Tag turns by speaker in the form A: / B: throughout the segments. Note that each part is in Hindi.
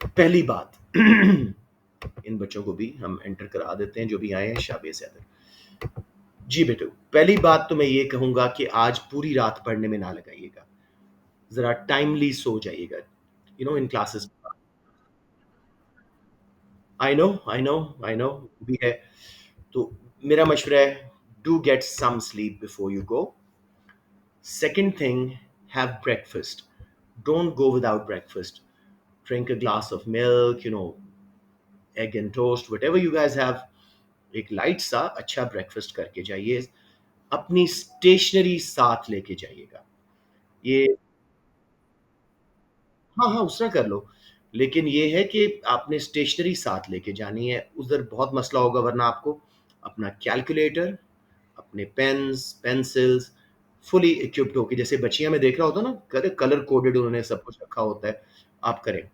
A: पहली बात इन बच्चों को भी हम एंटर करा देते हैं जो भी आए हैं, शाबे सैदर। जी बेटू, पहली बात तो मैं ये कहूंगा कि आज पूरी रात पढ़ने में ना लगाइएगा, जरा टाइमली सो जाइएगा, इन क्लासेस। आई नो भी है। तो मेरा मशवरा है, do get some sleep before you go. Second thing, have breakfast. Don't go without breakfast. Drink a glass of milk, egg and toast, whatever you guys have. एक लाइट सा अच्छा ब्रेकफास्ट करके जाइए। अपनी स्टेशनरी साथ लेके जाइएगा। ये हाँ, हाँ, उसका कर लो। लेकिन ये है कि आपने स्टेशनरी साथ लेके जानी है, उधर बहुत मसला होगा, वरना आपको अपना कैलकुलेटर, अपने पेन्स, पेंसिल्स फुली इक्विप्ड होके, जैसे बच्चियाँ में देख रहा होता हूँ ना, कलर कोडेड उन्होंने सब कुछ रखा होता है, आप करें।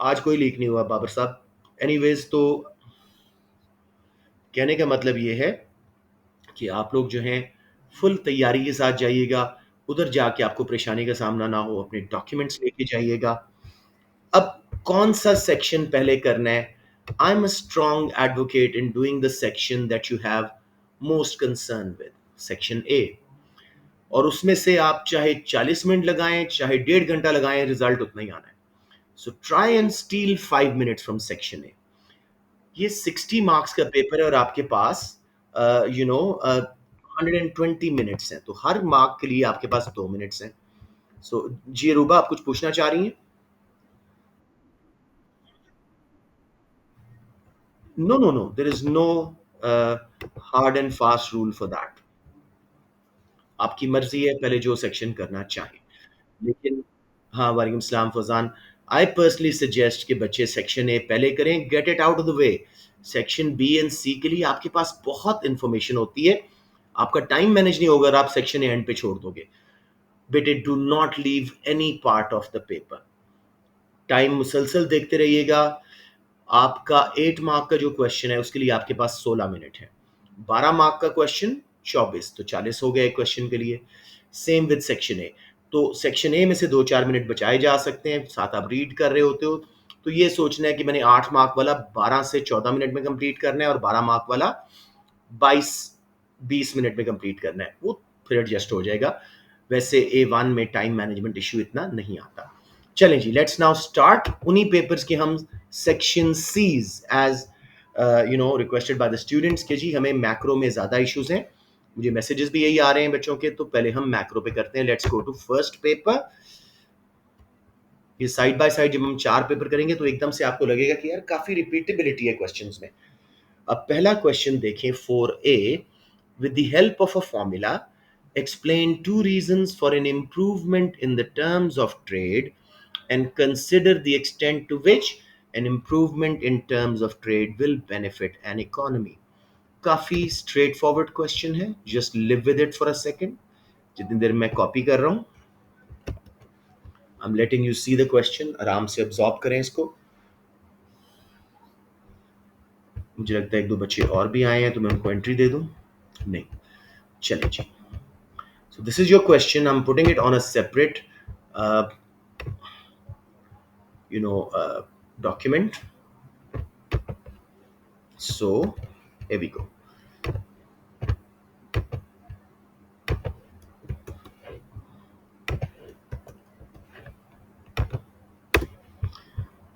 A: आज कोई लीक नहीं हुआ बाबर साहब। एनीवेज़ तो कहने का मतलब ये है कि आप लोग जो हैं फुल तैयारी के साथ जाइएगा, उधर जाके आपको परेशानी का सामना ना हो, अपने डॉक्यूमेंट्स लेके जाइएगा। अब कौन-सा सेक्शन पहले करना है? I am a strong advocate in doing the section that you have most concern with, section A. और उसमें से आप चाहे 40 मिनट लगाएँ, चाहे डेढ़ घंटा लगाएँ, रिज़ल्ट उतना ही आना है। So try and steel 5 minutes from section A. ये 60 मार्क्स का पेपर है और आपके पास 120 मिनट्स हैं, तो हर मार्क के लिए आपके पास 2 मिनट्स हैं। सो जी रूबा, आप कुछ पूछना चाह रही हैं? No, no, no, there is no hard and fast rule for that. आपकी मर्ज़ी है, पहले जो सेक्शन करना चाहें। लेकिन हाँ, वालेकुम सलाम फज़ान। आई पर्सनली सजेस्ट कि बच्चे सेक्शन ए पहले करें, get it out of the way. Section B and C के लिए आपके पास बहुत इन्फॉर्मेशन होती है। आपका टाइम मैनेज नहीं होगा अगर आप सेक्शन ए एंड पे छोड़ दोगे। बेटे, do not leave any part of the paper. Time मुसलसल देखते रहिएगा। आपका 8 मार्क का जो क्वेश्चन है उसके लिए आपके पास 16 मिनट है। 12 मार्क का क्वेश्चन 24, तो 40 हो गए क्वेश्चन के लिए। Same with section A. तो सेक्शन ए में से 2-4 मिनट बचाए जा सकते हैं, साथ आप रीड कर रहे होते हो। तो ये सोचना है कि मैंने 8 मार्क वाला 12 से 14 मिनट में कंप्लीट करना है और 12 मार्क वाला 22-20 मिनट में कंप्लीट करना है, वो फिर एडजस्ट हो जाएगा। वैसे A1 में टाइम मैनेजमेंट इश्यू इतना नहीं आता। चलें जी, लेट्स नाउ स्टार्ट। उन्हीं पेपर्स के हम section C's as requested by the students के जी हमें मैक्रो में ज़्यादा इश्यूज हैं। मुझे मैसेजेस भी यही आ रहे हैं बच्चों के, तो पहले हम मैक्रो पे करते हैं। Let's go to first paper. ये साइड बाय साइड जब हम 4 पेपर करेंगे तो एकदम से आपको लगेगा कि यार काफ़ी रिपीटेबिलिटी है क्वेश्चंस में। अब पहला क्वेश्चन देखें 4A। With the help of a formula, explain two reasons for an improvement in the terms of trade and consider the extent to which an improvement in terms of trade will benefit an economy. काफी स्ट्रेट फॉरवर्ड क्वेश्चन है, just live with it for a second. जितनी देर मैं कॉपी कर रहा हूं, I am letting you see the question, आराम से ऑब्जॉर्व करें इसको। मुझे लगता है एक दो बच्चे और भी आए हैं तो मैं उनको एंट्री दे दूं। नहीं, चलिए जी। So this is your question. I'm putting it on a separate, uh, document. So here we go.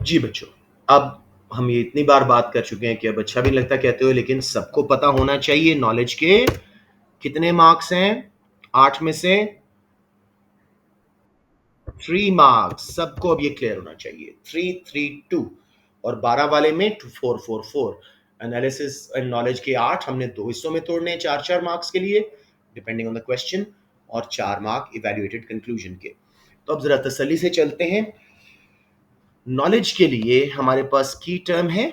A: जी बच्चों, अब हम ये इतनी बार बात कर चुके हैं कि अब अच्छा भी लगता कहते हो, लेकिन सबको पता होना चाहिए नॉलेज के कितने मार्क्स हैं। 8 में से 3 मार्क्स, सबको अब ये क्लियर होना चाहिए। 3-3-2 और 12 वाले में 4-4-4। एनालिसिस एंड नॉलेज के 8 हमने 2 हिस्सों में तोड़ने हैं 4-4 मार्क्स के लिए, डिपेंडिंग ऑन द क्वेश्चन, और 4 मार्क इवैल्यूएटेड कंक्लूजन के। तो अब जरा तसल्ली से चलते हैं। नॉलेज के लिए हमारे पास की टर्म है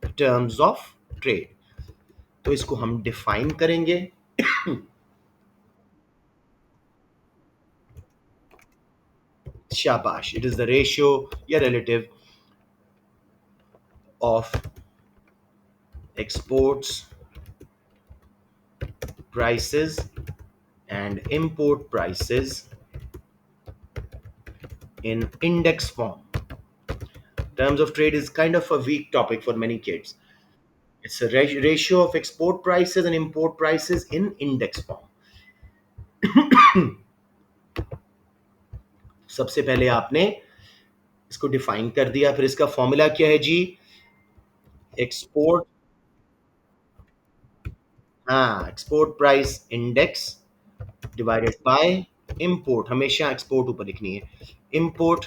A: टर्म्स ऑफ ट्रेड, तो इसको हम डिफाइन करेंगे। शाबाश, इट इज द रेशियो या relative of exports prices and import prices in index form Terms of trade is kind of a weak topic for many kids. It's a ratio of export prices and import prices in index form. सबसे पहले आपने इसको डिफाइन कर दिया, फिर इसका फॉर्मूला क्या है जी? एक्सपोर्ट, हाँ, export price index divided by import, हमेशा एक्सपोर्ट ऊपर लिखनी है, import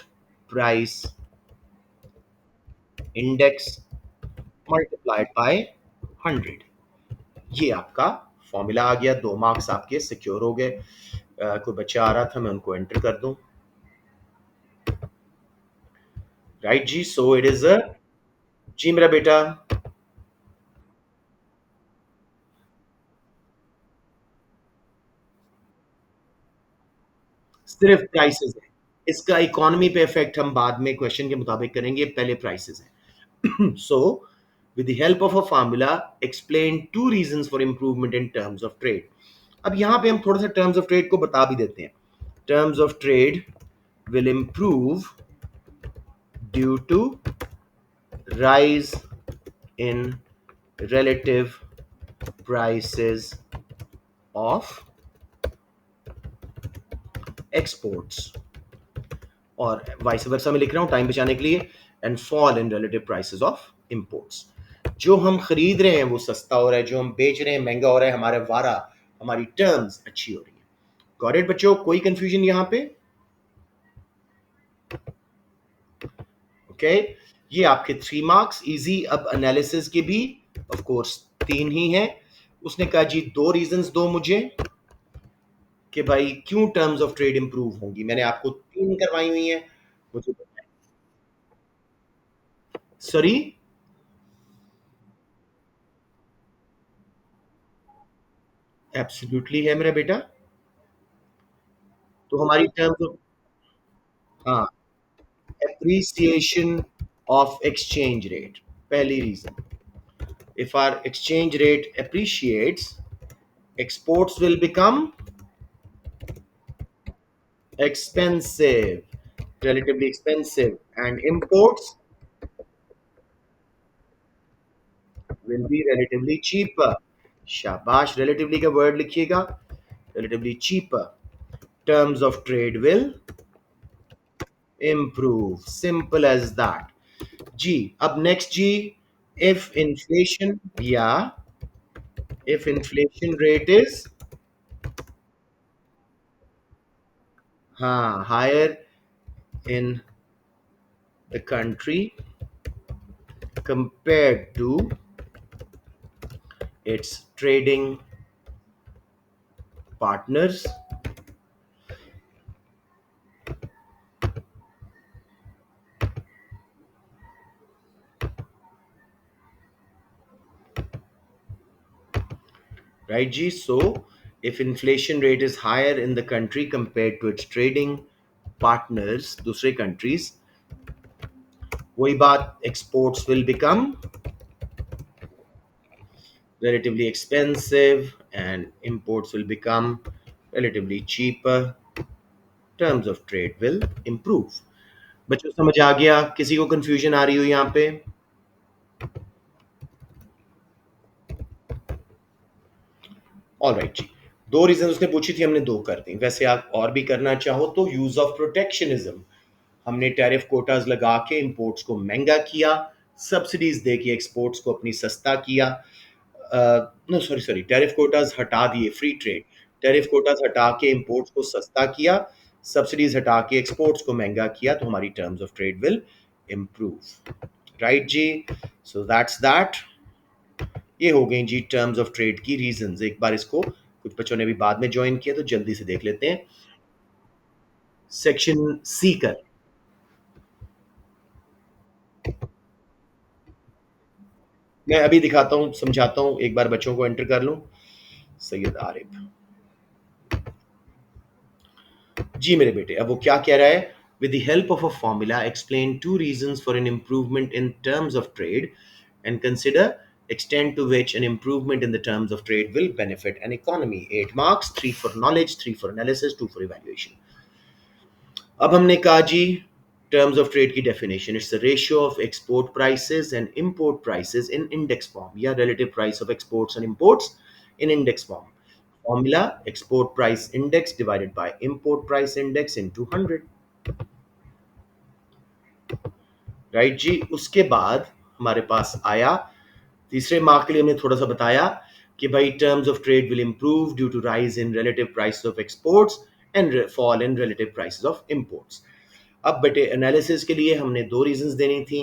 A: price index multiplied by 100। ये आपका फॉर्मूला आ गया, 2 मार्क्स आपके सिक्योर हो गए। कोई बच्चा आ रहा था, मैं उनको एंटर कर दूं। राइट जी, सो इट इज अ, जी मेरा बेटा, सिर्फ प्राइसेस है, इसका इकोनॉमी पे इफेक्ट हम बाद में क्वेश्चन के मुताबिक करेंगे, पहले प्राइसेस है। सो with the help of a formula explain two reasons for improvement in terms of trade। अब यहां पे हम थोड़ा सा टर्म्स ऑफ ट्रेड को बता भी देते हैं। Terms of trade will improve due to rise in relative prices of exports, और वाइस वर्सा में लिख रहा हूं टाइम बचाने के लिए, and fall in relative prices of imports. जो हम खरीद रहे हैं वो सस्ता हो रहा है, जो हम बेच रहे हैं महंगा हो रहा है, हमारे वारा, हमारी टर्म्स अच्छी हो रही है। गॉट इट बच्चों, कोई कंफ्यूजन यहां पे? ओके, ये आपके 3 मार्क्स इजी। अब एनालिसिस के भी ऑफ कोर्स 3 ही हैं। उसने कहा जी 2 रीजंस दो मुझे कि भाई क्यों टर्म्स ऑफ ट्रेड इंप्रूव होंगी। मैंने आपको 3 करवाई हुई हैं, मुझे सॉरी, एब्सोल्युटली है मेरा बेटा। तो हमारी टर्म्स ऑफ, हाँ, एप्रिसिएशन ऑफ एक्सचेंज रेट, पहली reason. If our exchange rate appreciates, exports will become expensive, relatively expensive, and imports will be relatively cheaper। शाबाश, relatively का वर्ड लिखिएगा, relatively cheaper। terms of trade will improve, simple as that। जी, अब नेक्स्ट जी, if inflation, या if inflation rate is, हाँ, higher in the country compared to its trading partners, right जी? So if inflation rate is higher in the country compared to its trading partners, दूसरे countries, वही बात, exports will become relatively expensive and imports will become relatively cheaper। terms of trade will improve। बच्चों समझ आ गया? किसी को कंफ्यूजन आ रही हो यहाँ पे? ऑलराइट जी, 2 रीजन उसने पूछी थी, हमने 2 कर दी। वैसे आप और भी करना चाहो तो यूज ऑफ प्रोटेक्शनिज्म, हमने टैरिफ कोटाज लगा के इंपोर्ट्स को महंगा किया, सब्सिडीज दे के एक्सपोर्ट्स को अपनी सस्ता किया। No sorry sorry, tariff quotas हटा दिए, फ्री ट्रेड, टैरिफ कोटाज हटा के इंपोर्ट्स को सस्ता किया, सब्सिडीज हटा के एक्सपोर्ट्स को महंगा किया, तो हमारी terms of trade will improve. Right जी, सो दैट्स दैट। ये हो गई जी टर्म्स ऑफ ट्रेड की रीजंस। एक बार इसको, कुछ बच्चों ने भी बाद में ज्वाइन किया तो जल्दी से देख लेते हैं। सेक्शन सी कर, मैं अभी दिखाता हूं, समझाता हूं, एक बार बच्चों को एंटर कर लूं। सैयद आरिफ जी मेरे बेटे, अब वो क्या कह रहा है? With the help of a formula explain 2 reasons for an improvement in terms of trade and consider extent to which an improvement in the terms of trade will benefit an economy। 8 marks, 3 for knowledge, 3 for analysis, 2 for evaluation। अब हमने कहा जी टर्म्स ऑफ ट्रेड की definition, it's the ratio of export prices and import prices in index form, या relative price of exports and imports in index form. Formula export price index divided by import price index into 100. Right जी. उसके बाद हमारे पास आया तीसरे मार्क के लिए, हमने थोड़ा सा बताया कि भाई terms of trade will improve due to rise in relative price of exports and fall in relative prices of imports. अब बेटे एनालिसिस के लिए हमने दो रीजंस देनी थी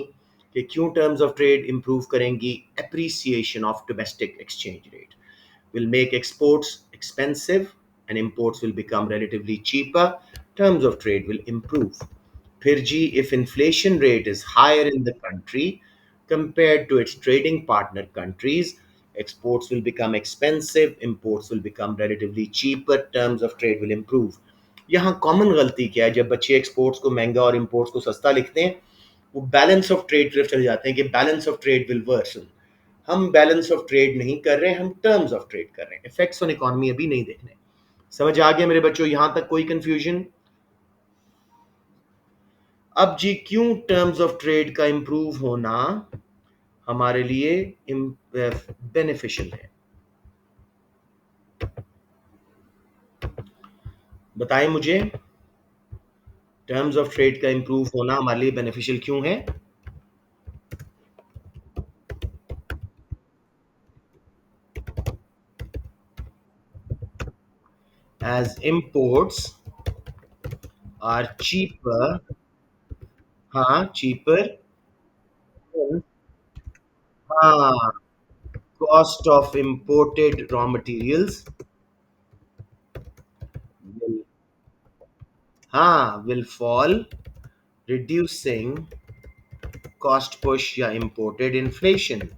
A: कि क्यों टर्म्स ऑफ ट्रेड इंप्रूव करेंगी. Appreciation of domestic exchange rate will make exports expensive and imports will become relatively cheaper. Terms of trade will improve. फिर जी, if inflation rate is higher in the country compared to its trading partner countries, exports will become expensive, imports will become relatively cheaper, terms of trade will improve. यहाँ कॉमन गलती क्या है, जब बच्चे एक्सपोर्ट्स को महंगा और इंपोर्ट्स को सस्ता लिखते हैं, वो बैलेंस ऑफ ट्रेड तरफ चले जाते हैं कि balance of trade will worsen. हम बैलेंस ऑफ ट्रेड नहीं कर रहे हैं, हम टर्म्स ऑफ ट्रेड कर रहे हैं. इफेक्ट्स ऑन इकोनॉमी अभी नहीं देखने. समझ आ गया मेरे बच्चों, यहां तक कोई कंफ्यूजन? अब जी, क्यों टर्म्स ऑफ ट्रेड का इंप्रूव होना हमारे लिए बेनिफिशियल है, बताएं मुझे. टर्म्स ऑफ ट्रेड का इंप्रूव होना हमारे लिए बेनिफिशियल क्यों है? As imports are cheaper. हाँ, चीपर. हाँ, cost of imported raw materials will, will fall, reducing cost push या imported inflation.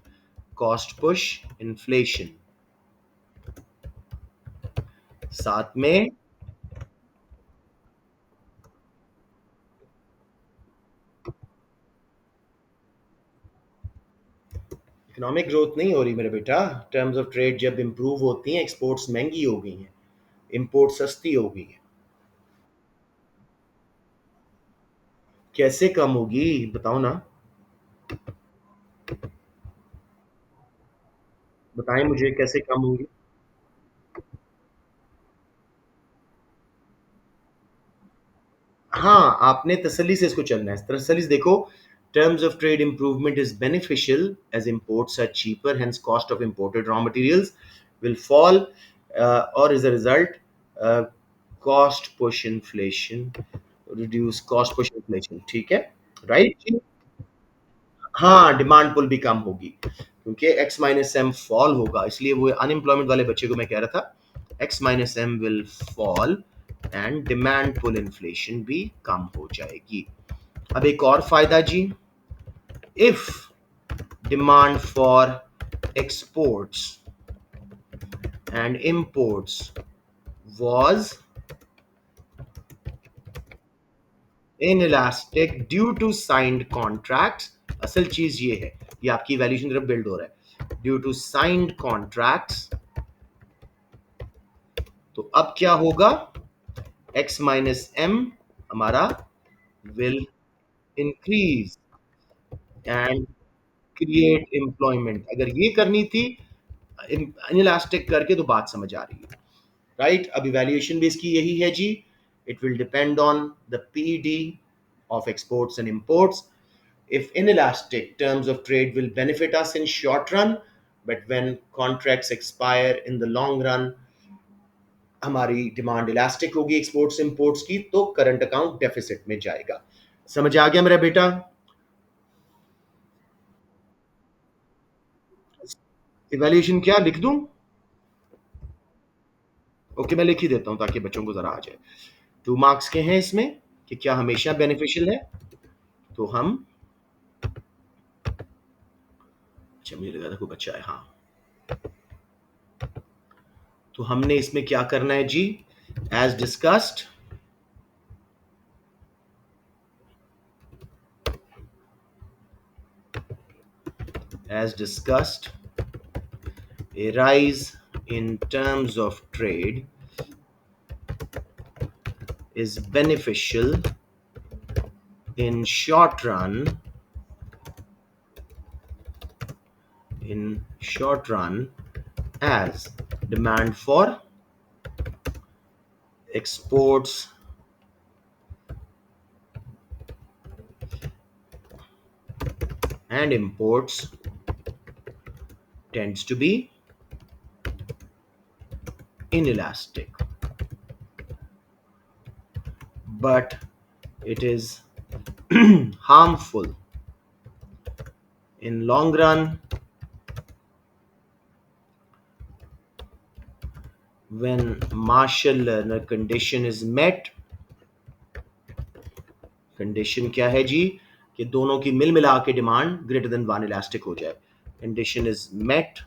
A: Cost push inflation. साथ में इकोनॉमिक ग्रोथ नहीं हो रही मेरे बेटा. टर्म्स ऑफ ट्रेड जब इंप्रूव होती हैं, एक्सपोर्ट्स महंगी हो गई हैं, इंपोर्ट सस्ती हो गई है. कैसे कम होगी बताओ ना, बताएं मुझे कैसे कम होगी. हाँ, आपने तसल्ली से इसको चलना है. तसल्ली से देखो, terms of trade improvement is beneficial as imports are cheaper, hence cost of imported raw materials will fall, or as a result, uh, cost push inflation, reduce cost push inflation. ठीक है, राइट. हाँ, डिमांड पुल भी कम होगी क्योंकि एक्स माइनस एम फॉल होगा, इसलिए वो अनएम्प्लॉयमेंट वाले बच्चे को मैं कह रहा था X minus M will fall and demand pull inflation भी कम हो जाएगी. अब एक और फायदा जी, if demand for exports and imports was inelastic due to signed contracts. असल चीज ये है, ये आपकी वैल्यूएशन तरफ बिल्ड हो रहा है. ड्यू टू साइंड कॉन्ट्रैक्ट्स, तो अब क्या होगा, x माइनस एम हमारा will increase and create employment. अगर ये करनी थी इनइलास्टिक करके, तो बात समझ आ रही है, राइट. अब इवैल्यूएशन भी इसकी यही है जी. It will depend on the PD of exports and imports. If inelastic, terms of trade will benefit us in short run, but when contracts expire in the long run, हमारी डिमांड इलास्टिक होगी एक्सपोर्ट्स इंपोर्ट्स की, तो करंट अकाउंट डेफिसिट में जाएगा. समझ आ गया मेरा बेटा? इवैल्यूएशन क्या लिख दूं? ओके, मैं लिख ही देता हूं ताकि बच्चों को जरा आ जाए. 2 मार्क्स के हैं इसमें कि क्या हमेशा बेनिफिशियल है, तो हम, अच्छा मुझे लगा था कोई बच्चा है, हाँ. तो हमने इसमें क्या करना है जी, as discussed, as discussed, a rise in terms of trade is beneficial in short run as demand for exports and imports tends to be inelastic, but it is harmful in long run when Marshall-Lerner condition is met. Condition क्या है जी कि दोनों की मिल मिला के demand greater than one elastic हो जाए. Condition is met,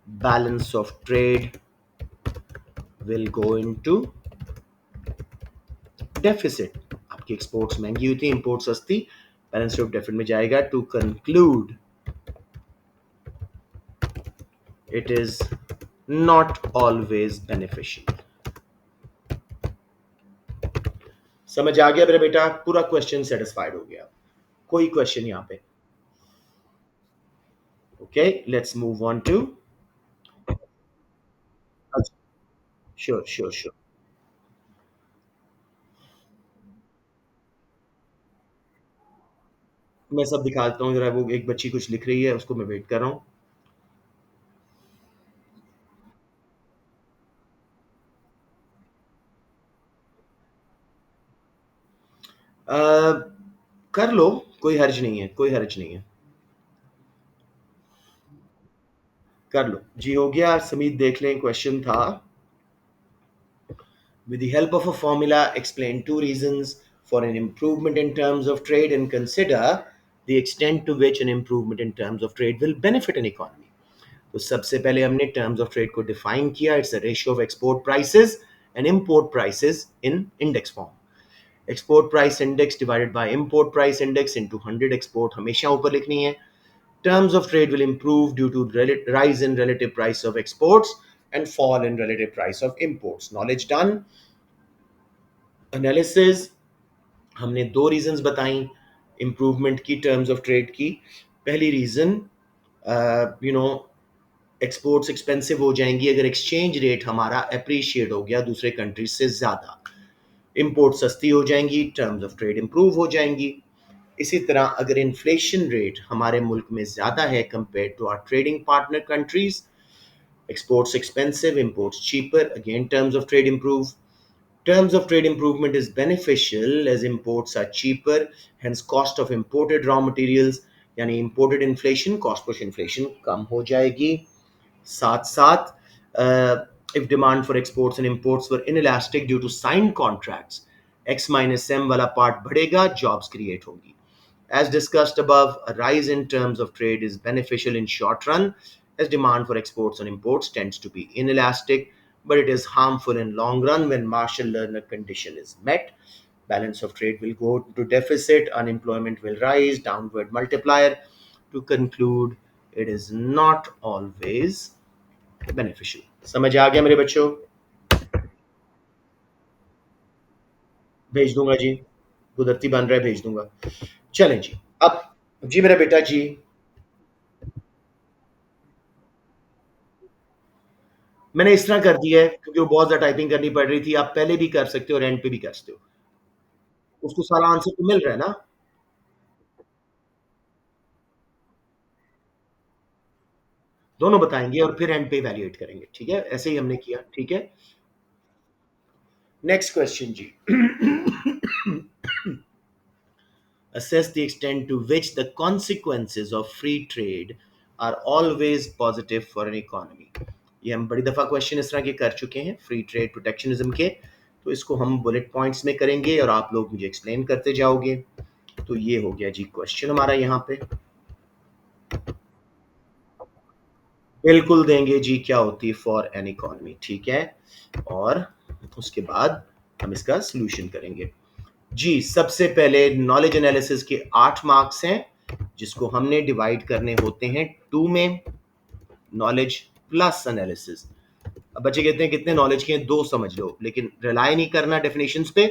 A: balance of trade will go into deficit. आपकी एक्सपोर्ट्स महंगी हुई थी, इंपोर्ट सस्ती, बैलेंस ऑफ डेफिसिट में जाएगा. To conclude, it is not always beneficial. समझ आ गया मेरा बेटा? पूरा क्वेश्चन सेटिस्फाइड हो गया? कोई क्वेश्चन यहां पे? Okay, let's move on to. Sure sure sure. मैं सब दिखाता हूँ जरा. वो एक बच्ची कुछ लिख रही है, उसको मैं वेट कर रहा हूँ. कर लो, कोई हर्ज नहीं है, कोई हर्ज नहीं है. कर लो जी. हो गया समीत? देख लें. क्वेश्चन था, with the help of a formula explain two reasons for an improvement in terms of trade and consider the extent to which an improvement in terms of trade will benefit an economy. तो सबसे पहले हमने टर्म्स ऑफ ट्रेड को डिफाइन किया. It's a ratio of export prices and import prices in index form. Export price index divided by import price index into 100. Export हमेशा ऊपर लिखनी है. Terms of trade will improve due to rise in relative price of exports and fall in relative price of imports. Knowledge done. Analysis. हमने दो रीजंस बताई इंप्रूवमेंट की टर्म्स ऑफ ट्रेड की. पहली रीजन, एक्सपोर्ट्स एक्सपेंसिव हो जाएंगी अगर एक्सचेंज रेट हमारा अप्रिशिएट हो गया दूसरे कंट्रीज से ज्यादा. इंपोर्ट सस्ती हो जाएंगी, टर्म्स ऑफ ट्रेड इंप्रूव हो जाएंगी. इसी तरह अगर इन्फ्लेशन रेट हमारे मुल्क में ज़्यादा है compare to our trading partner countries, exports expensive, imports cheaper, again terms of trade improve. Terms of trade improvement is beneficial as imports are cheaper, hence cost of imported raw materials यानी imported inflation, cost push inflation कम हो जाएगी. साथ साथ if demand for exports and imports were inelastic due to signed contracts, x minus m वाला part बढ़ेगा, jobs create होगी. As discussed above, a rise in terms of trade is beneficial in short run as demand for exports and imports tends to be inelastic, but it is harmful in long run when Marshall-Lerner condition is met. Balance of trade will go to deficit, unemployment will rise, downward multiplier. To conclude, it is not always beneficial. समझ आ गया मेरे बच्चों? भेज दूंगा जी. गुदरती बन रहा है, भेज दूंगा. चलें जी. अब जी मेरा बेटा जी. मैंने इस तरह कर दिया है क्योंकि वो बहुत ज़्यादा टाइपिंग करनी पड़ रही थी. आप पहले भी कर सकते हो और एंड पे भी कर सकते हो. उसको सारा आंसर तो मिल रहा है ना? दोनों बताएंगे और फिर एंड पे इवैल्यूएट करेंगे. ठीक है, ऐसे ही हमने किया. ठीक है, नेक्स्ट क्वेश्चन जी. Assess the extent to which the consequences of free trade are always positive for an economy. ये हम बड़ी दफ़ा क्वेश्चन इस तरह के कर चुके हैं फ्री ट्रेड प्रोटेक्शनिज्म के. तो इसको हम बुलेट पॉइंट्स में करेंगे और आप लोग मुझे एक्सप्लेन करते जाओगे. तो ये हो गया जी क्वेश्चन हमारा यहाँ पे. बिल्कुल देंगे जी क्या होती है फॉर एन इकोनॉमी. ठीक है, और उसके बाद हम इसका सॉल्यूशन करेंगे जी. सबसे पहले नॉलेज एनालिसिस के 8 मार्क्स हैं जिसको हमने डिवाइड करने होते हैं 2 में. Knowledge plus analysis. अब बच्चे कहते हैं कितने नॉलेज के हैं? 2 समझ लो, लेकिन रिलाय नहीं करना डेफिनेशंस पे.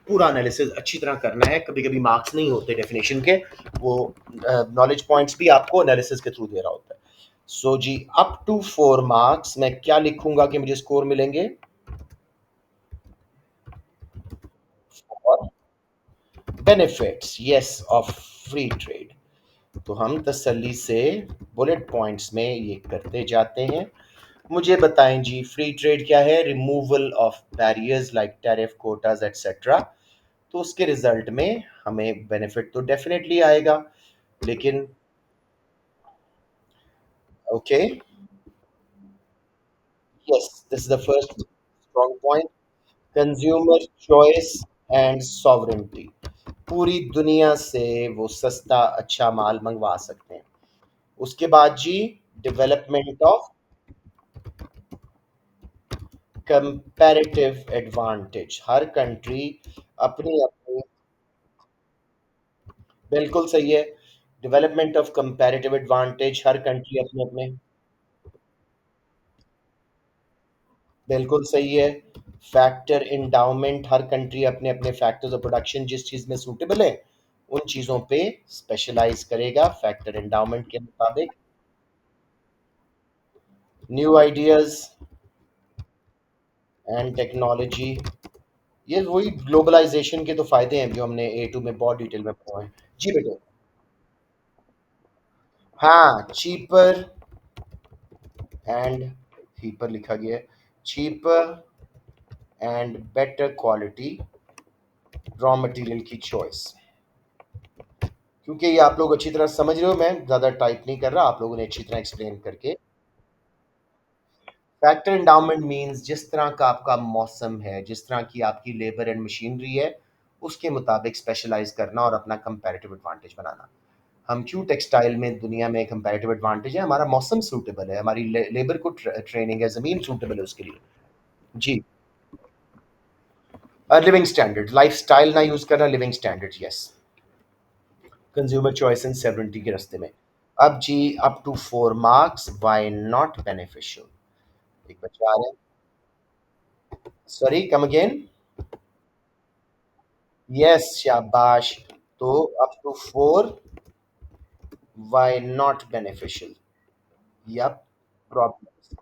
A: पूरा एनालिसिस अच्छी तरह करना है, कभी-कभी मार्क्स नहीं होते डेफिनेशन के, वो नॉलेज पॉइंट्स भी आपको एनालिसिस के थ्रू दे रहा होता है। सो जी, अप टू 4 मार्क्स मैं क्या लिखूँगा कि मुझे स्कोर मिलेंगे? और benefits yes of free trade. तो हम तसल्ली से बुलेट पॉइंट्स में ये करते जाते हैं। मुझे बताएं जी, फ्री ट्रेड क्या है? Removal of barriers like tariff, quotas etcetera. तो उसके रिजल्ट में हमें बेनिफिट तो डेफिनेटली आएगा, लेकिन okay, yes, this is the first strong point. Consumer choice and sovereignty, पूरी दुनिया से वो सस्ता अच्छा माल मंगवा सकते हैं। उसके बाद जी, डेवलपमेंट ऑफ कंपैरेटिव एडवांटेज, हर कंट्री अपनी अपनी, बिल्कुल सही है। डेवलपमेंट ऑफ कंपैरेटिव एडवांटेज, हर कंट्री अपने अपने, बिल्कुल सही है। फैक्टर इंडाउमेंट, हर कंट्री अपने अपने फैक्टर्स ऑफ प्रोडक्शन जिस चीज में सूटेबल है उन चीजों पे स्पेशलाइज करेगा फैक्टर इंडाउमेंट के मुताबिक। न्यू आइडियाज एंड टेक्नोलॉजी, ये वही ग्लोबलाइजेशन के तो फायदे हैं जो हमने ए टू में बहुत डिटेल में पढ़े हैं। जी बेटे, हाँ, चीपर एंड, हीपर लिखा गया है, cheaper and better quality raw material की चॉइस। क्योंकि ये आप लोग अच्छी तरह समझ रहे हो, मैं ज़्यादा टाइप नहीं कर रहा, आप लोगों ने अच्छी तरह एक्सप्लेन करके। फैक्टर एंडाउमेंट मींस जिस तरह का आपका मौसम है, जिस तरह की आपकी लेबर एंड मशीनरी है, उसके मुताबिक स्पेशलाइज करना और अपना कंपैरेटिव एडवांटेज बनाना। हम क्यों टेक्सटाइल में दुनिया में कंपैरेटिव एडवांटेज है? हमारा मौसम सूटेबल है, हमारी लेबर को ट्रेनिंग है, ज़मीन सूटेबल है उसके लिए। जी, लिविंग स्टैंडर्ड, लाइफ स्टाइल ना यूज़ करना, living standard, yes. Consumer choice and sovereignty के रास्ते में। अब जी, up to 4 marks, why not beneficial? एक बच्चा आ रहे हैं, सॉरी कम अगेन। यस, शाबाश। तो up to 4, why not beneficial? Yup, problem,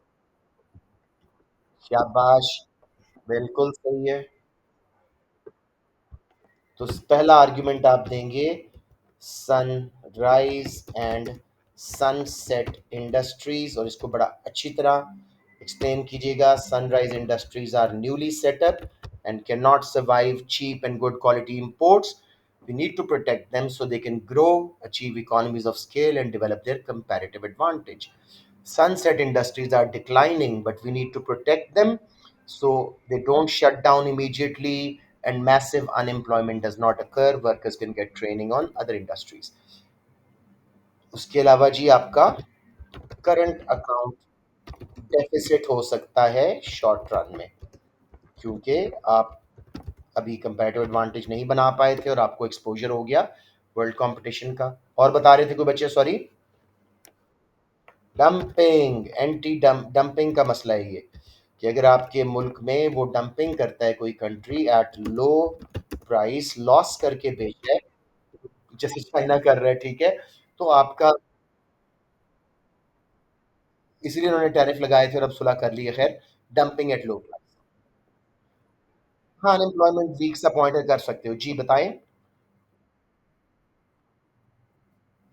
A: शाबाश, बिल्कुल सही है। तो पहला आर्गुमेंट आप देंगे, सनराइज एंड सनसेट इंडस्ट्रीज, और इसको बड़ा अच्छी तरह एक्सप्लेन कीजिएगा। Sunrise industries are newly set up and can not survive cheap and good quality imports. We need to protect them so they can grow, achieve economies of scale, and develop their comparative advantage. Sunset industries are declining, but we need to protect them so they don't shut down immediately and massive unemployment does not occur. Workers can get training on other industries. उसके अलावा जी, आपका करंट अकाउंट डेफिसिट हो सकता है शॉर्ट रन में, क्योंकि आप अभी कंपैरेटिव एडवांटेज नहीं बना पाए थे और आपको एक्सपोजर हो गया वर्ल्ड कंपटीशन का। और बता रहे थे कोई बच्चे, सॉरी? डंपिंग, एंटी डंपिंग का मसला है ये, कि अगर आपके मुल्क में वो डंपिंग करता है कोई country at low price, loss करके बेच रहा है, जैसे चाइना कर रहा है, ठीक है, तो आपका, इसलिए उन्होंने टैरिफ लगाए थे और अब सुलह कर ली है, खैर। डंपिंग एट लो प्राइस, हाँ, अनएम्प्लॉयमेंट वीक सा पॉइंट कर सकते हो जी, बताएं।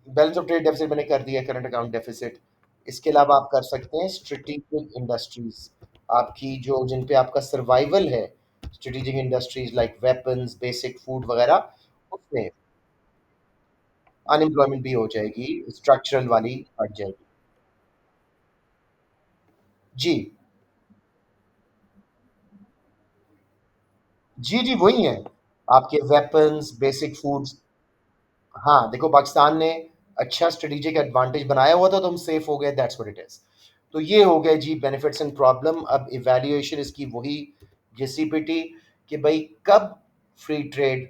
A: बैलेंस ऑफ ट्रेड डेफिसिट मैंने कर दिया, करंट अकाउंट डेफिसिट। इसके अलावा आप कर सकते हैं स्ट्रेटेजिक इंडस्ट्रीज, आपकी जो जिन पे आपका सर्वाइवल है, strategic industries like weapons, basic food वगैरह, उसमें अनएम्प्लॉयमेंट भी हो जाएगी, स्ट्रक्चरल वाली हट जाएगी। जी, जी, जी, वही है, आपके वेपन्स, बेसिक फूड्स। हाँ, देखो, पाकिस्तान ने अच्छा स्ट्रेटेजिक एडवांटेज बनाया हुआ था तो हम सेफ हो गए, दैट्स व्हाट इट इज। तो ये हो गए जी बेनिफिट्स एंड प्रॉब्लम। अब इवैल्यूएशन इसकी वही जेसीपीटी, कि भाई कब फ्री ट्रेड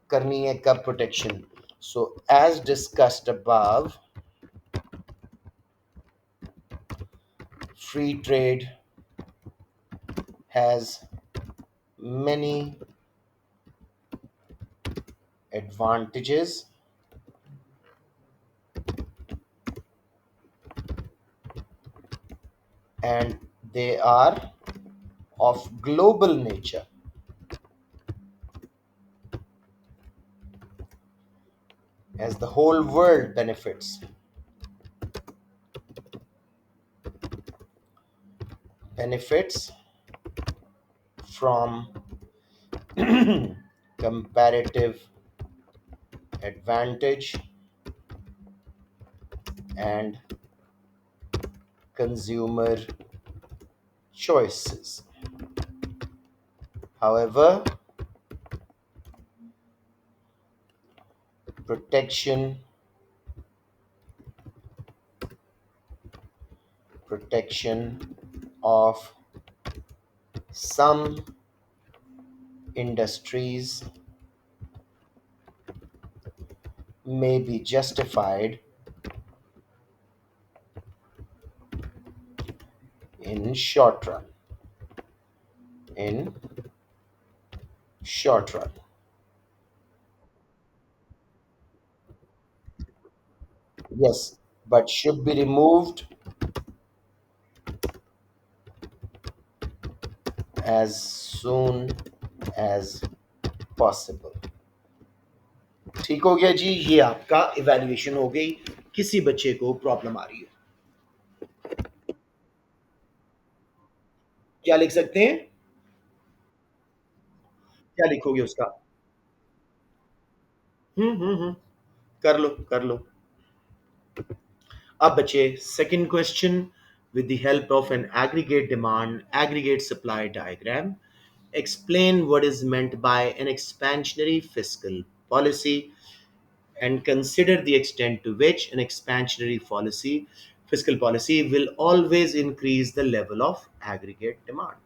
A: करनी है, कब protection. So as discussed above, free trade has many advantages and they are of global nature as the whole world benefits from comparative advantage and consumer choices. However, protection protection of some industries may be justified in short run. In short run. Yes, but should be removed as soon as possible. ठीक हो गया जी, ये आपका इवैल्यूएशन हो गई। किसी बच्चे को प्रॉब्लम आ रही है? क्या लिख सकते हैं? क्या लिखोगे उसका? हम्म, कर लो कर लो। अब बचे second question. With the help of an aggregate demand aggregate supply diagram, explain what is meant by an expansionary fiscal policy and consider the extent to which an expansionary policy fiscal policy will always increase the level of aggregate demand।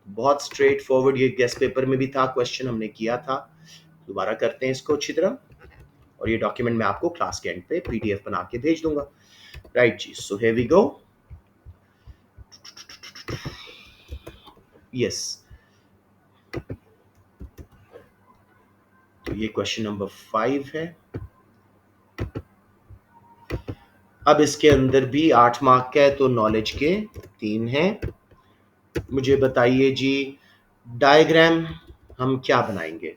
A: बहुत स्ट्रेट फॉरवर्ड, ये गेस्ट पेपर में भी था, क्वेश्चन हमने किया था। दोबारा करते हैं इसको अच्छी तरह, और ये डॉक्यूमेंट मैं आपको क्लास के एंड पे पीडीएफ बना के भेज दूंगा। राइट जी, so here we go. Yes, तो ये क्वेश्चन नंबर 5 है। अब इसके अंदर भी 8 मार्क का है, तो नॉलेज के 3 हैं। मुझे बताइए जी, डायग्राम हम क्या बनाएंगे?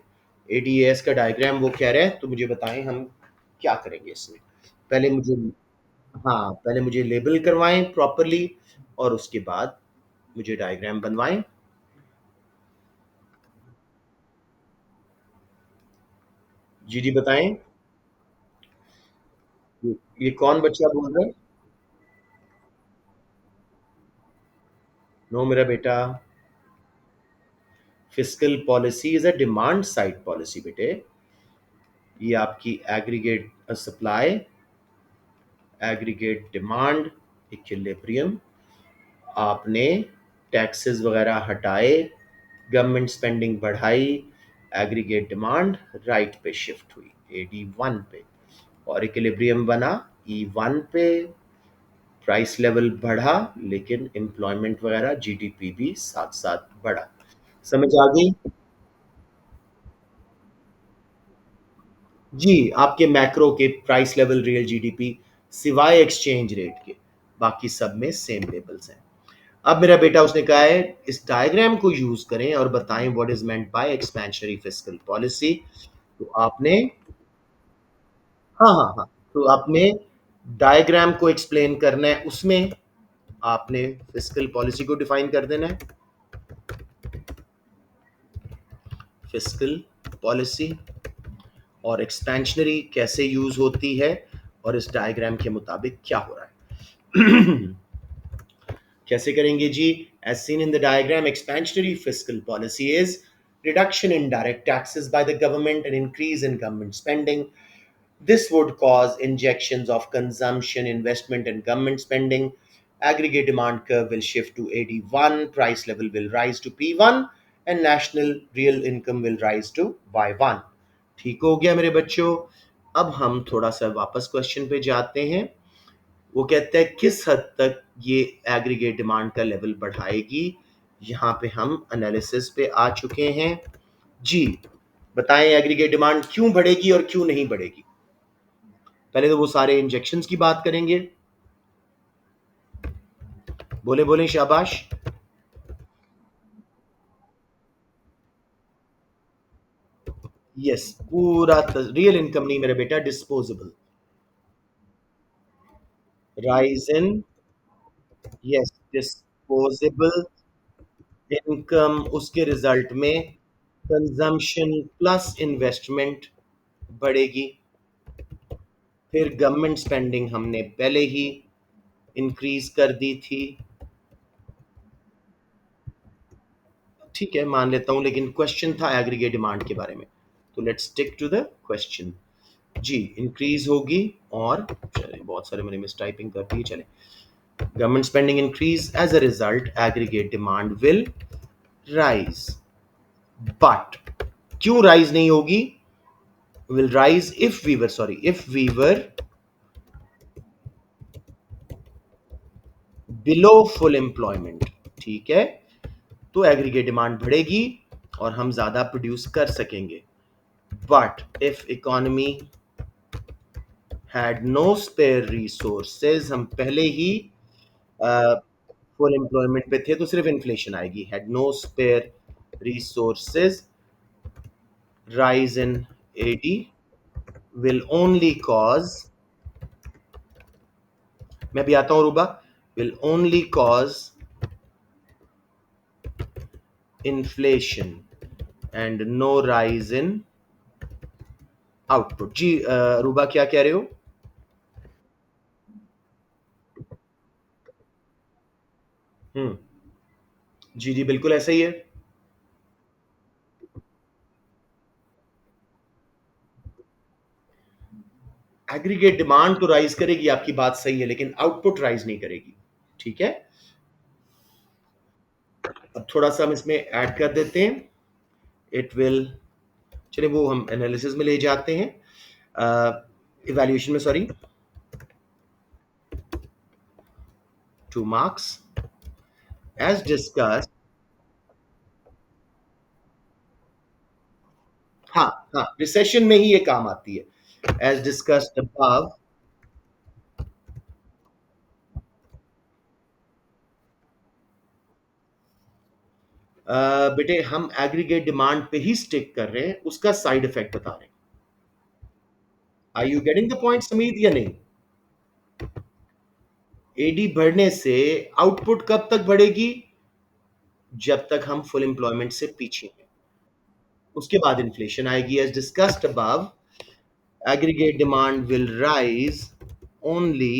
A: एडीएस का डायग्राम वो कह रहे हैं, तो मुझे बताएं हम क्या करेंगे इसमें। पहले मुझे, हाँ, पहले मुझे लेबल करवाएं प्रॉपरली और उसके बाद मुझे डायग्राम बनवाएं। जी जी बताएं। ये कौन बच्चा बोल रहा है? नो मेरा बेटा, fiscal policy is a demand side policy बेटे। ये आपकी aggregate supply, aggregate demand, equilibrium, आपने टैक्सेस वगैरह हटाए, गवर्नमेंट स्पेंडिंग बढ़ाई, एग्रीगेट डिमांड राइट पे शिफ्ट हुई AD1 पे, और इक्विलिब्रियम बना E1 पे, प्राइस लेवल बढ़ा, लेकिन एम्प्लॉयमेंट वगैरह जीडीपी भी साथ साथ बढ़ा। समझ आ गई? जी, आपके मैक्रो के प्राइस लेवल, रियल जीडीपी, सिवाय एक्सचेंज रेट के, बाकी सब में सेम लेवल्स हैं। अब मेरा बेटा उसने कहा है इस डायग्राम को यूज करें और बताएं what is meant by expansionary fiscal policy. तो आपने, हाँ हाँ हाँ, तो आपने डायग्राम को एक्सप्लेन करना है, उसमें आपने फिस्कल पॉलिसी को डिफाइन कर देना है। फिस्कल पॉलिसी और एक्सपेंशनरी कैसे यूज होती है, और इस डायग्राम के मुताबिक क्या हो रहा है। कैसे करेंगे जी? As seen in the diagram, expansionary fiscal policy is reduction in direct taxes by the government and increase in government spending. This would cause injections of consumption, investment, and government spending. Aggregate demand curve will shift to AD1, price level will rise to P1, and national real income will rise to Y1। ठीक हो गया मेरे बच्चों? अब हम थोड़ा सा वापस क्वेश्चन पे जाते हैं। वो कहता है किस हद तक ये एग्रीगेट डिमांड का लेवल बढ़ाएगी। यहाँ पे हम एनालिसिस पे आ चुके हैं जी। बताएं एग्रीगेट डिमांड क्यों बढ़ेगी और क्यों नहीं बढ़ेगी। पहले तो वो सारे इंजेक्शंस की बात करेंगे। बोले बोले शाबाश। यस, पूरा रियल इनकम नहीं मेरा बेटा, disposable. Rise in, yes, disposable income, उसके रिजल्ट में कंजम्पशन प्लस इन्वेस्टमेंट बढ़ेगी। फिर गवर्नमेंट स्पेंडिंग हमने पहले ही इंक्रीज कर दी थी। ठीक है, मान लेता हूं, लेकिन क्वेश्चन था एग्रीगेट डिमांड के बारे में, तो let's stick to the question. जी, इंक्रीज होगी। और चले, बहुत सारे मैंने मिस टाइपिंग कर दी, चले। Government spending increase, as a result aggregate demand will rise. But क्यों राइज नहीं होगी? Will rise if we were, sorry, if we were below full employment. ठीक है, तो एग्रीगेट डिमांड बढ़ेगी और हम ज्यादा प्रोड्यूस कर सकेंगे। But if economy had no spare resources, हम पहले ही फुल एम्प्लॉयमेंट पे थे, तो सिर्फ इन्फ्लेशन आएगी। Had no spare resources, rise in AD will only cause, मैं भी आता हूं रूबा, will only cause inflation and no rise in output। जी रूबा क्या कह रहे हो? हम्म, जी जी बिल्कुल ऐसा ही है। एग्रीगेट डिमांड तो राइज करेगी, आपकी बात सही है, लेकिन आउटपुट राइज नहीं करेगी। ठीक है, अब थोड़ा सा हम इसमें ऐड कर देते हैं। इट विल, चलिए वो हम एनालिसिस में ले जाते हैं, इवैल्यूएशन में, सॉरी, 2 मार्क्स। एज डिस्कस, हाँ हाँ, रिसेशन में ही ये काम आती है। एज डिस्कस्ड अबव, बेटे हम एग्रीगेट डिमांड पे ही स्टिक कर रहे हैं, उसका साइड इफेक्ट बता रहे हैं। Are you getting the point Samit या नहीं? एडी बढ़ने से आउटपुट कब तक बढ़ेगी? जब तक हम फुल एम्प्लॉयमेंट से पीछे हैं। उसके बाद इन्फ्लेशन आएगी। As discussed above, aggregate demand will rise only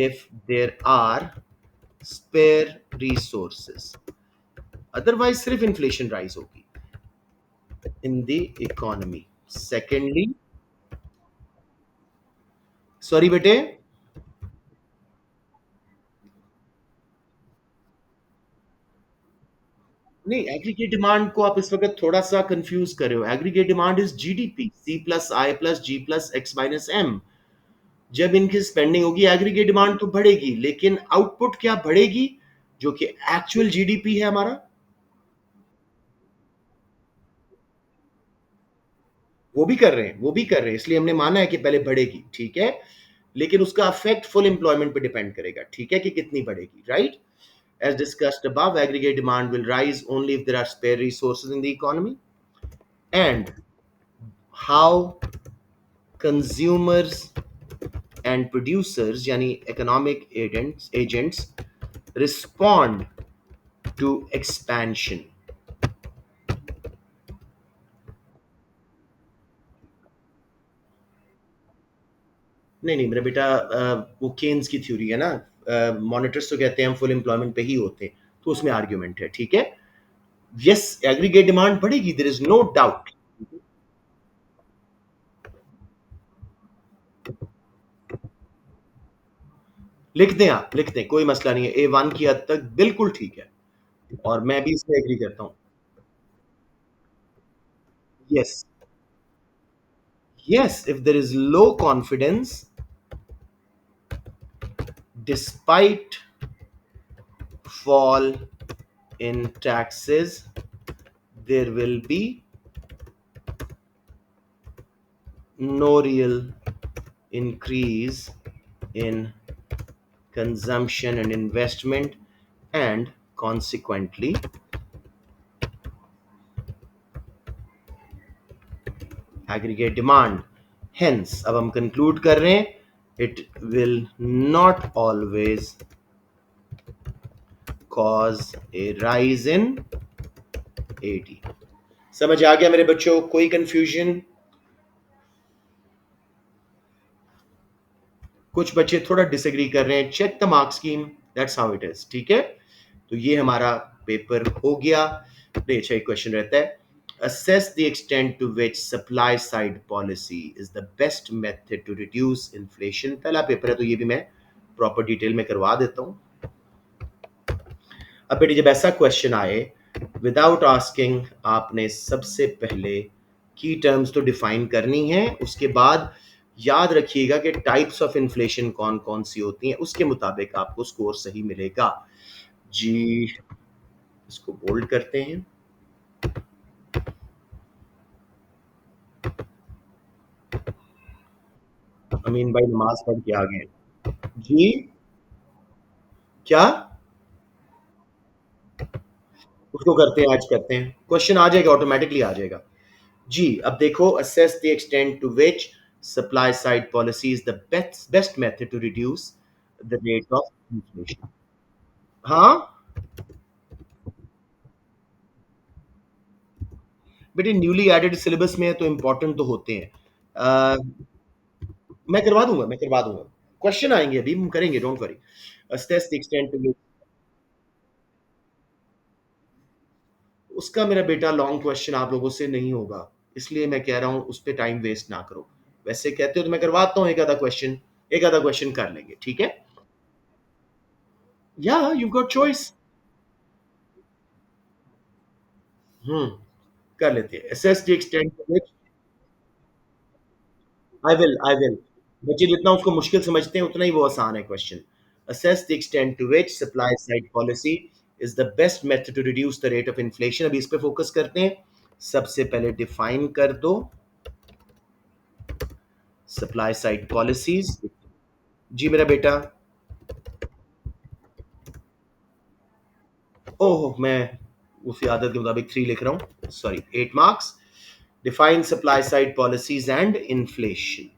A: if there are spare resources, otherwise सिर्फ इन्फ्लेशन राइज होगी इन द इकोनॉमी। सेकेंडली, सॉरी बेटे, नहीं, एग्रीगेट डिमांड को आप इस वक्त थोड़ा सा कंफ्यूज कर रहे हो। Aggregate demand is GDP, C plus I plus G plus X minus M. जब इनकी स्पेंडिंग होगी एग्रीगेट डिमांड तो बढ़ेगी, लेकिन आउटपुट क्या बढ़ेगी? जो कि एक्चुअल जीडीपी है हमारा, वो भी कर रहे हैं, वो भी कर रहे हैं, इसलिए हमने माना है कि पहले बढ़ेगी। ठीक है, लेकिन उसका इफेक्ट फुल एम्प्लॉयमेंट पे डिपेंड करेगा। ठीक है, कि कितनी बढ़ेगी, right? As discussed above, aggregate demand will rise only if there are spare resources in the economy, and how consumers and producers, यानी economic agents respond to expansion. नहीं नहीं मेरा बेटा, वो केन्स की थ्योरी है ना। मॉनिटर्स तो कहते हैं हम फुल एम्प्लॉयमेंट पे ही होते हैं, तो उसमें आर्ग्यूमेंट है। ठीक है, यस, एग्रीगेट डिमांड बढ़ेगी, देयर इज नो डाउट। लिख दें, आप लिख दें, कोई मसला नहीं है। A1 की हद तक बिल्कुल ठीक है, और मैं भी इसमें एग्री करता हूं। Yes, yes, if there is low confidence despite fall in taxes, there will be no real increase in consumption and investment, and consequently aggregate demand. Hence, अब हम conclude कर रहे हैं, it will not always cause a rise in AD. समझ आ गया मेरे बच्चों? कोई कंफ्यूजन? कुछ बच्चे थोड़ा डिसएग्री कर रहे हैं। Check the mark scheme, that's how it is. ठीक है, तो ये हमारा पेपर हो गया। अच्छा, एक क्वेश्चन रहता है, assess the extent to which supply side policy is the best method to reduce inflation। पहला पेपर है तो ये भी मैं प्रॉपर डिटेल में करवा देता हूं। अब बेटी जब ऐसा क्वेश्चन आए विदाउट आस्किंग, आपने सबसे पहले की टर्म्स तो डिफाइन करनी है, उसके बाद याद रखिएगा कि टाइप्स ऑफ इन्फ्लेशन कौन कौन सी होती हैं, उसके मुताबिक आपको स्कोर सही मिलेगा जी। इसको बोल्ड करते हैं। अमीन भाई नमाज पढ़ के आ गए जी। क्या? उसको करते हैं, आज करते हैं, क्वेश्चन आ जाएगा, ऑटोमेटिकली आ जाएगा जी। अब देखो, assess the extent to which supply side policy is the best method to reduce the rate of inflation। हाँ बेटे, न्यूली एडेड सिलेबस में है तो इंपॉर्टेंट तो होते हैं। मैं करवा दूंगा, मैं करवा दूंगा, क्वेश्चन आएंगे अभी हम करेंगे, don't worry. assess the extent to which, उसका मेरा बेटा लॉन्ग क्वेश्चन आप लोगों से नहीं होगा, इसलिए मैं कह रहा हूं उस पर टाइम वेस्ट ना करो। वैसे कहते हो तो मैं करवाता हूँ, एक आधा क्वेश्चन, एक आधा क्वेश्चन कर लेंगे, ठीक है? या यू गॉट चॉइस। हम्म, कर लेते हैं। assess the extent to which, I will बच्चे जितना उसको मुश्किल समझते हैं उतना ही वो आसान है question. assess the extent to which supply side policy is the best method to reduce the rate of inflation। अभी इस पे फोकस करते हैं। सबसे पहले डिफाइन कर दो सप्लाई साइड पॉलिसीज। जी मेरा बेटा। ओह, मैं उसी आदत के मुताबिक 3 लिख रहा हूँ, sorry 8 marks. Define supply side policies and inflation,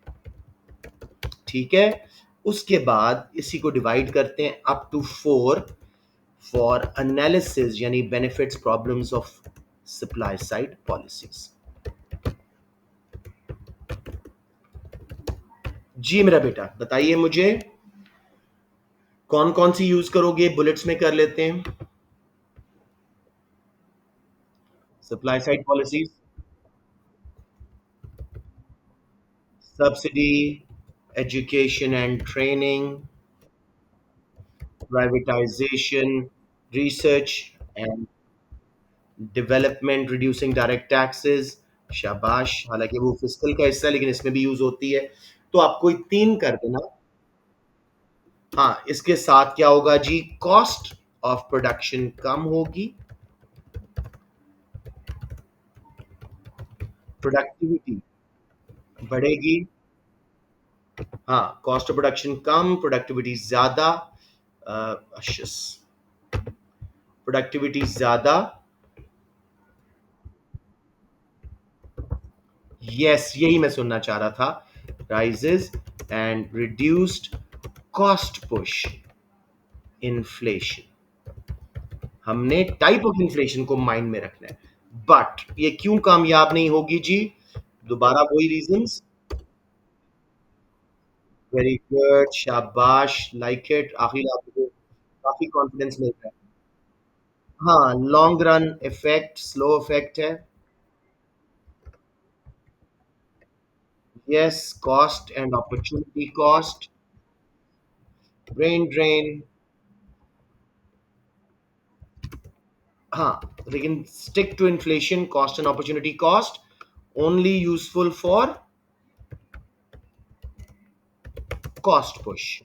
A: ठीक है। उसके बाद इसी को डिवाइड करते हैं अप टू 4 फॉर एनालिसिस, यानी benefits problems of supply side policies. जी मेरा बेटा, बताइए मुझे कौन कौन सी यूज करोगे, बुलेट्स में कर लेते हैं। Supply side policies, subsidy, education and training, privatisation, research and development, reducing direct taxes. शाबाश, हालांकि वो फिस्कल का हिस्सा है लेकिन इसमें भी यूज होती है, तो आपको 3 कर देना। हाँ, इसके साथ क्या होगा जी, कॉस्ट ऑफ प्रोडक्शन कम होगी, प्रोडक्टिविटी बढ़ेगी। हाँ, cost of production come, productivity ज्यादा, प्रोडक्टिविटी ज्यादा। यस, यही मैं सुनना चाह रहा था। Rises and reduced cost push inflation. हमने टाइप ऑफ इन्फ्लेशन को माइंड में रखना है, बट ये क्यों कामयाब नहीं होगी जी? दोबारा वही रीजंस। वेरी गुड, शाबाश, लाइक इट, आखिर आपको काफी कॉन्फिडेंस मिल रहा है। हाँ, long run effect, slow effect है। Yes, cost and opportunity cost, brain drain. हाँ, लेकिन stick to inflation, cost and opportunity cost only useful for cost push.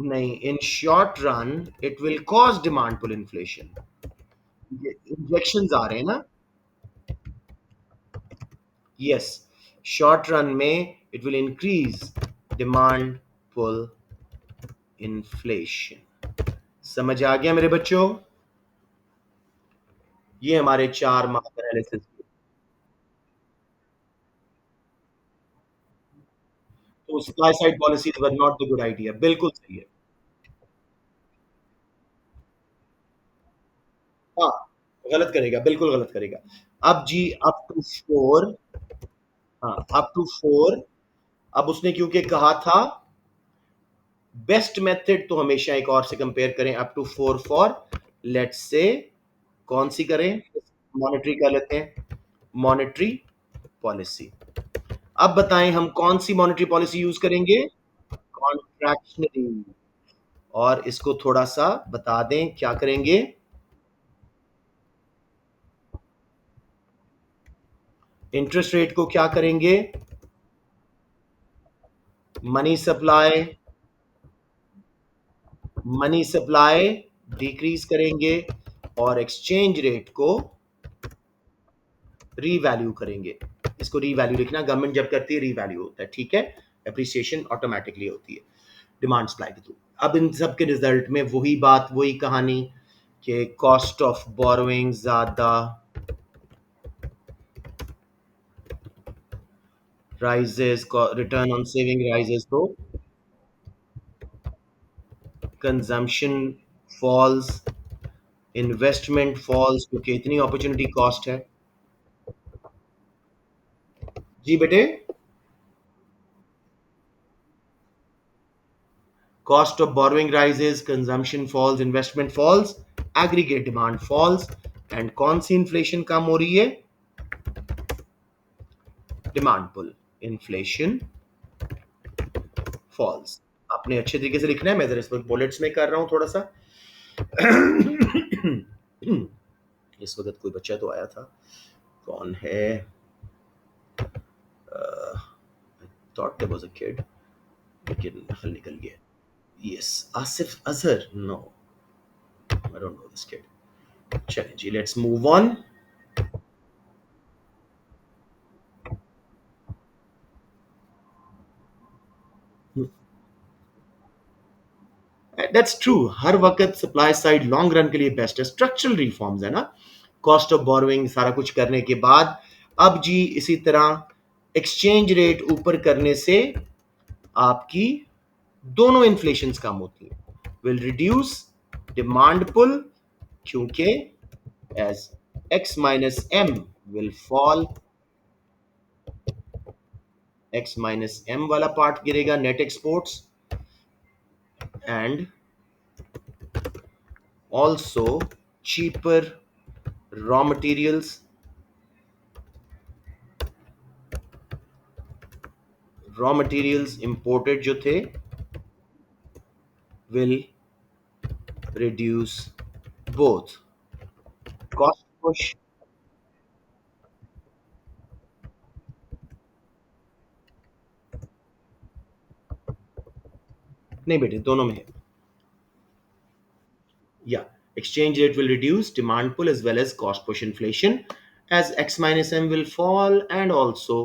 A: नहीं, in short run it will cause demand pull inflation. Injection आ रहे हैं ना। यस, शॉर्ट रन में it will increase demand pull inflation. समझ आ गया मेरे बच्चों? ये हमारे चार मार्क एनालिसिस। तो supply side policies were not the good idea, बिल्कुल सही है। हाँ, गलत करेगा, बिल्कुल गलत करेगा। अब जी अप टू फोर। हाँ, अप टू फोर। अब उसने क्योंकि कहा था बेस्ट मेथड, तो हमेशा एक और से कंपेयर करें up to four for, let's say कौन सी करें, मॉनेटरी कर लेते हैं, मॉनेटरी पॉलिसी। अब बताएं हम कौन सी मॉनेटरी पॉलिसी यूज करेंगे? कॉन्ट्रैक्शनरी। और इसको थोड़ा सा बता दें क्या करेंगे। इंटरेस्ट रेट को क्या करेंगे? Money supply, money supply decrease करेंगे, और एक्सचेंज रेट को रीवैल्यू करेंगे। इसको रीवैल्यू लिखना, गवर्नमेंट जब करती है रीवैल्यू होता है, ठीक है, अप्रिसिएशन ऑटोमेटिकली होती है डिमांड सप्लाई के थ्रू। अब इन सब के रिजल्ट में वही बात, वही कहानी कि कॉस्ट ऑफ बोरोइंग ज्यादा rises, return on saving rises, तो कंजम्पशन फॉल्स, इन्वेस्टमेंट फॉल्स, क्योंकि इतनी अपॉर्चुनिटी कॉस्ट है। जी बेटे, cost of borrowing rises, consumption falls, investment falls, aggregate demand falls, and कौन सी इन्फ्लेशन कम हो रही है? Demand pull inflation falls. आपने अच्छे तरीके से लिखना है, मैं जरा इस पर बुलेट्स में कर रहा हूं थोड़ा सा। इस वक्त कोई बच्चा तो आया था, कौन है? Thought there was a kid, लेकिन हल निकल गया। Yes, Asif Azhar, no, I don't know this kid. चलिए जी, let's move on. That's true, हर वक्त सप्लाई साइड लॉन्ग रन के लिए बेस्ट है। स्ट्रक्चरल रिफॉर्म्स है ना, कॉस्ट ऑफ बोरोइंग सारा कुछ करने के बाद। अब जी इसी तरह एक्सचेंज रेट ऊपर करने से आपकी दोनों इन्फ्लेशन कम होती है, विल रिड्यूस डिमांड पुल, क्योंकि as X minus M will fall, X minus M वाला पार्ट गिरेगा, net exports, and also cheaper raw materials, raw materials imported जो थे will reduce both cost push। नहीं बेटे, दोनों में है। Yeah, exchange rate will reduce demand pull as well as cost push inflation, as x minus m will fall, and also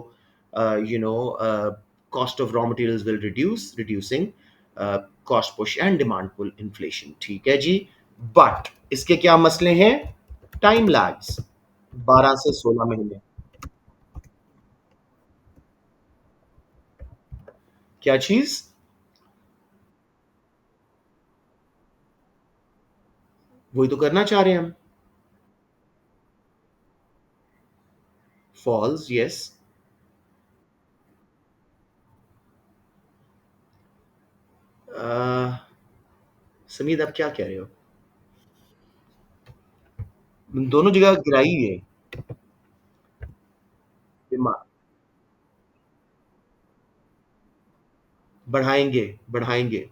A: cost of raw materials will reduce, reducing cost push and demand pull inflation। ठीक है जी, बट इसके क्या मसले हैं? टाइम लैग्स, 12 से 16 महीने। क्या चीज? वही तो करना चाह रहे हैं हम। False, yes. समीद, आप क्या कह रहे हो? दोनों जगह गिराई है डिमांड। बढ़ाएंगे, बढ़ाएंगे।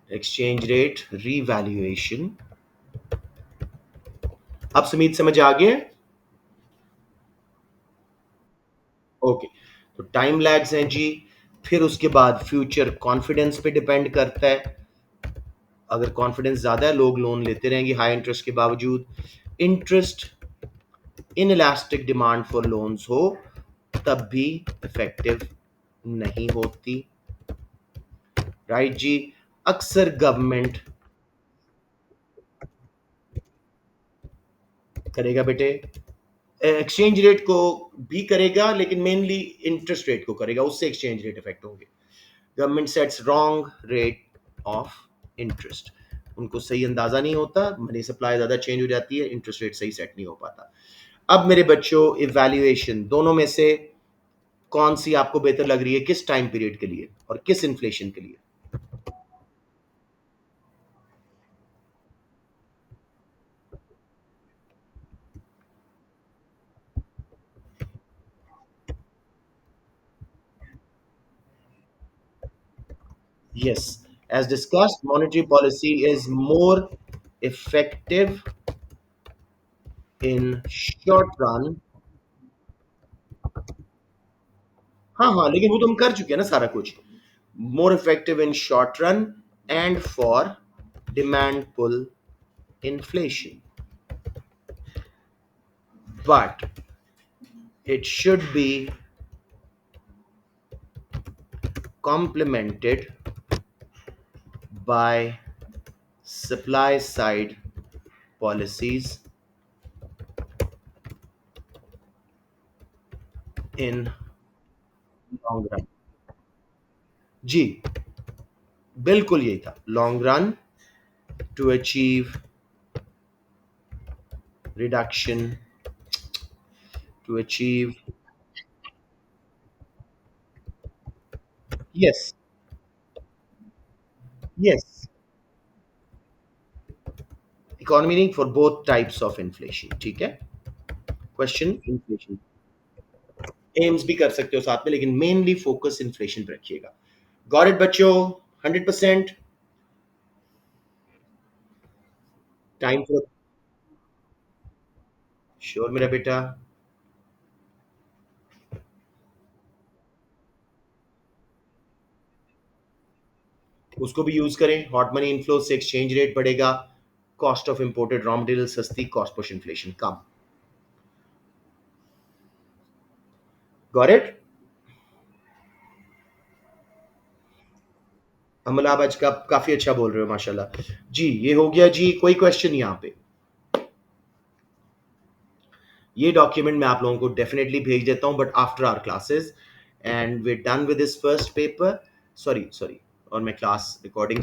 A: Exchange rate revaluation. अब सुमीत समझ आ गए? ओके, तो टाइम लैग्स हैं जी। फिर उसके बाद फ्यूचर कॉन्फिडेंस पे डिपेंड करता है। अगर कॉन्फिडेंस ज्यादा है, लोग लोन लेते रहेंगे हाई इंटरेस्ट के बावजूद। Interest in elastic demand for loans हो तब भी इफेक्टिव नहीं होती। राइट जी। अक्सर गवर्नमेंट करेगा बेटे, एक्सचेंज रेट को भी करेगा लेकिन मेनली इंटरेस्ट रेट को करेगा, उससे एक्सचेंज रेट इफेक्ट होंगे। Government sets wrong rate of interest, उनको सही अंदाजा नहीं होता, मनी सप्लाई ज्यादा चेंज हो जाती है, इंटरेस्ट रेट सही सेट नहीं हो पाता। अब मेरे बच्चों, इवैल्यूएशन दोनों में से कौन सी आपको बेहतर लग रही है, किस टाइम पीरियड के लिए और किस इन्फ्लेशन के लिए? Yes, as discussed, monetary policy is more effective in short run। हाँ हाँ, लेकिन वो तो हम कर चुके हैं ना सारा कुछ। More effective in short run and for demand pull inflation, but it should be complemented by supply side policies in long run। जी, बिल्कुल यही था, long run to achieve reduction, to achieve, yes, yes, economy नहीं, for both types of inflation, ठीक है। क्वेश्चन इन्फ्लेशन एम्स भी कर सकते हो साथ में, लेकिन मेनली फोकस इन्फ्लेशन पे रखिएगा। गॉट इट बच्चों? 100%। टाइम फॉर, श्योर मेरा बेटा। उसको भी यूज करें, हॉट मनी इनफ्लो से एक्सचेंज रेट बढ़ेगा, cost of imported raw material सस्ती, कॉस्ट पुश इन्फ्लेशन कम। Got it? अमल आप आज का काफी अच्छा बोल रहे हो माशाल्लाह जी। ये हो गया जी, कोई क्वेश्चन यहाँ पे? ये डॉक्यूमेंट मैं आप लोगों को डेफिनेटली भेज देता हूं, but after our classes, and we done with this first paper. Sorry sorry, और मैं क्लास रिकॉर्डिंग